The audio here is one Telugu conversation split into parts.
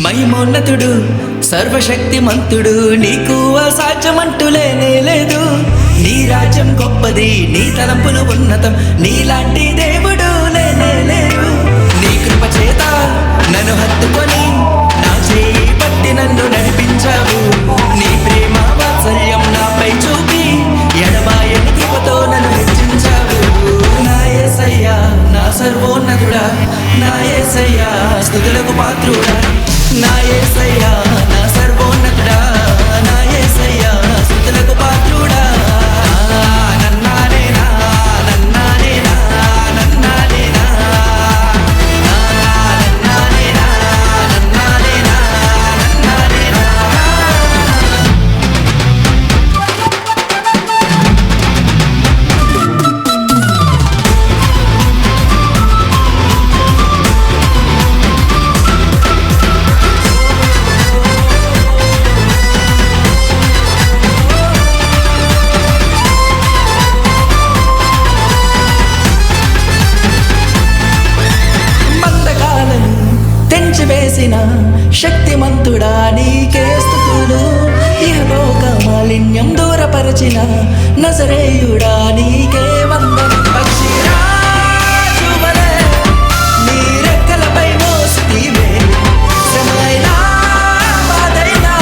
మహిమోన్నతుడు సర్వశక్తిమంతుడు, నీకు అసాధ్యమంటూ లేనే లేదు. నీ రాజ్యం గొప్పది, నీ తలంపులు ఉన్నతం, నీలాంటి దేవుడు లేనే లేరు. నీ కృప చేత నన్ను హత్తుకొని నా చేయి పట్టి నన్ను నడిపించావు. నీ ప్రేమ వాత్సల్యం నాపై చూపి ఎడబాయని కృపతో నన్ను హెచ్చించావు. నా యేసయ్యా నా సర్వోన్నతుడా, నా యేసయ్యా స్తుతులకు పాత్రుడా, నా యేసయ్యా నా సర్వోన్నతుడా, నా యేసయ్యా స్తుతులకు పాత్రుడా. నన్నానేనా నన్నానేనా నన్నానేనా నన్నానేనా నన్నానేనా నన్నానేనా. తెంచివేసిన శక్తిమంతుడా నీకే స్తుతులు. ఇహలోక మాలిన్యం దూరపరచిన నజరేయుడా నీకే వందనం. పక్షిరాజు వలె నీ రెక్కలపై మోస్తీవే, శ్రమైనా బాధైనా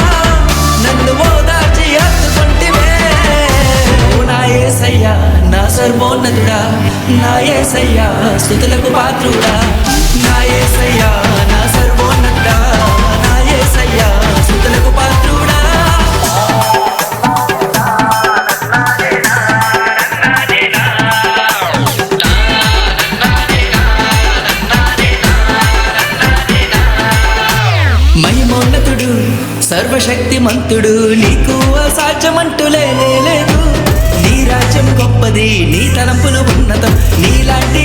నన్ను ఓదార్చి హత్తుకొంటివే. నా యేసయ్యా నా సర్వోన్నతుడా, నా యేసయ్యా స్తుతులకు పాత్రుడా, నా యేసయ్యా నా సర్వోన్నతుడా, నా యేసయ్యా స్తుతులకు పాత్రుడా. మహిమోన్నతుడు సర్వశక్తిమంతుడు, నీకు అసాధ్యమంటూ లేనే లేదు. నీ రాజ్యం గొప్పది, నీ తలంపులు ఉన్నతం, నీలాంటి